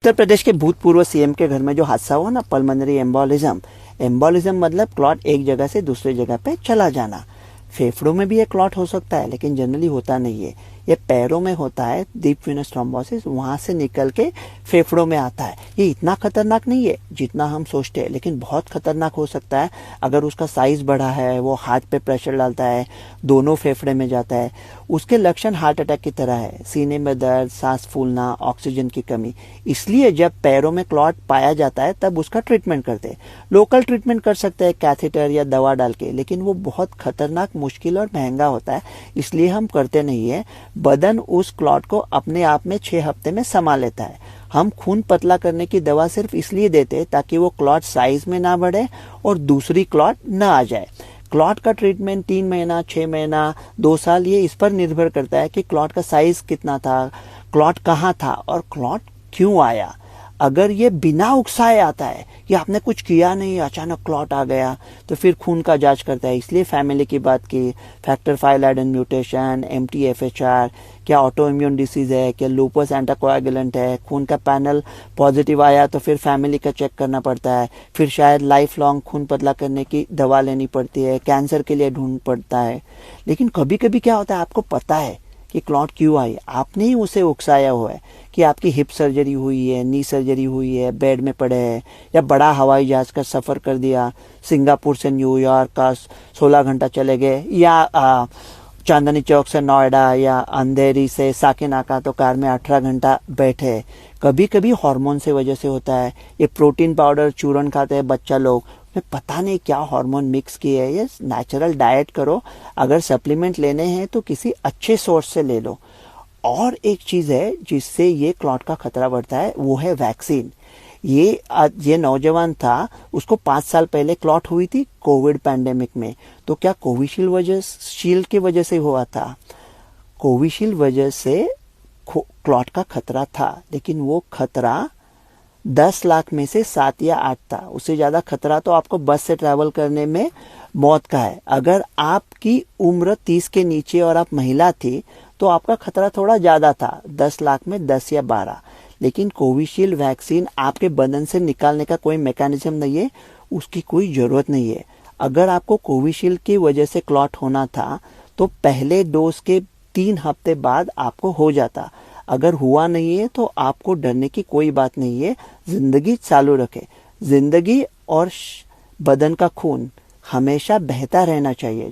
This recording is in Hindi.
उत्तर प्रदेश के भूतपूर्व सीएम के घर में जो हादसा हुआ ना, पल्मोनरी एम्बोलिज्म मतलब क्लॉट एक जगह से दूसरी जगह पे चला जाना। फेफड़ों में भी ये क्लॉट हो सकता है, लेकिन जनरली होता नहीं है। ये पैरों में होता है, डीप वेनस थ्रोम्बोसिस, वहां से निकल के फेफड़ों में आता है। ये इतना खतरनाक नहीं है जितना हम सोचते हैं, लेकिन बहुत खतरनाक हो सकता है अगर उसका साइज बड़ा है, वो हार्ट पे प्रेशर डालता है, दोनों फेफड़े में जाता है। उसके लक्षण हार्ट अटैक की तरह है, सीने में दर्द, सांस फूलना, ऑक्सीजन की कमी। इसलिए जब पैरों में क्लॉट पाया जाता है तब उसका ट्रीटमेंट करते हैं। लोकल ट्रीटमेंट कर सकते हैं कैथेटर या दवा डाल के, लेकिन वो बहुत खतरनाक, मुश्किल और महंगा होता है, इसलिए हम करते नहीं है। बदन उस क्लॉट को अपने आप में 6 हफ्ते में समा लेता है। हम खून पतला करने की दवा सिर्फ इसलिए देते हैं ताकि वो क्लॉट साइज में ना बढ़े और दूसरी क्लॉट ना आ जाए। क्लॉट का ट्रीटमेंट 3 महीना, 6 महीना, 2 साल, ये इस पर निर्भर करता है कि क्लॉट का साइज कितना था, क्लॉट कहाँ था और क्लॉट क्यों आया। अगर ये बिना उकसाए आता है कि आपने कुछ किया नहीं, अचानक क्लॉट आ गया, तो फिर खून का जांच करता है। इसलिए फैमिली की बात की, फैक्टर V लाइडेन म्यूटेशन, MTHFR, क्या ऑटो इम्यून डिसीज है, क्या लूपस एंटाकोएगुलेंट है। खून का पैनल पॉजिटिव आया तो फिर फैमिली का चेक करना पड़ता है, फिर शायद लाइफ लॉन्ग खून पतला करने की दवा लेनी पड़ती है, कैंसर के लिए ढूंढ पड़ता है। लेकिन कभी कभी क्या होता है, आपको पता है कि क्लॉट क्यों आई, आपने ही उसे उकसाया हुआ है कि आपकी हिप सर्जरी हुई है, नी सर्जरी हुई है, बेड में पड़े हैं, या बड़ा हवाई जहाज का सफर कर दिया, सिंगापुर से न्यूयॉर्क का 16 घंटा चले गए, या चांदनी चौक से नोएडा या अंधेरी से साकेनाका तो कार में 18 घंटा बैठे। कभी कभी हार्मोन से वजह से होता है। ये प्रोटीन पाउडर चूरन खाते हैं बच्चा लोग, में पता नहीं क्या हार्मोन मिक्स किए है। ये नेचुरल डाइट करो, अगर सप्लीमेंट लेने हैं तो किसी अच्छे सोर्स से ले लो। और एक चीज है जिससे ये क्लॉट का खतरा बढ़ता है, वो है वैक्सीन। ये नौजवान था, उसको 5 साल पहले क्लॉट हुई थी कोविड पैंडेमिक में। तो क्या कोविशील्ड की वजह से हुआ था? कोविशील्ड वजह से क्लॉट का खतरा था, लेकिन वो खतरा 10 लाख में से 7 या 8 था। उससे ज्यादा खतरा तो आपको बस से ट्रैवल करने में मौत का है। अगर आपकी उम्र 30 के नीचे और आप महिला थी तो आपका खतरा थोड़ा ज्यादा था, 10 लाख में 10 या 12। लेकिन कोविशील्ड वैक्सीन आपके बदन से निकालने का कोई मैकेनिज्म नहीं है, उसकी कोई जरूरत नहीं है। अगर आपको कोविशील्ड की वजह से क्लॉट होना था तो पहले डोज के 3 हफ्ते बाद आपको हो जाता। अगर हुआ नहीं है तो आपको डरने की कोई बात नहीं है, जिंदगी चालू रखें। जिंदगी और बदन का खून हमेशा बहता रहना चाहिए।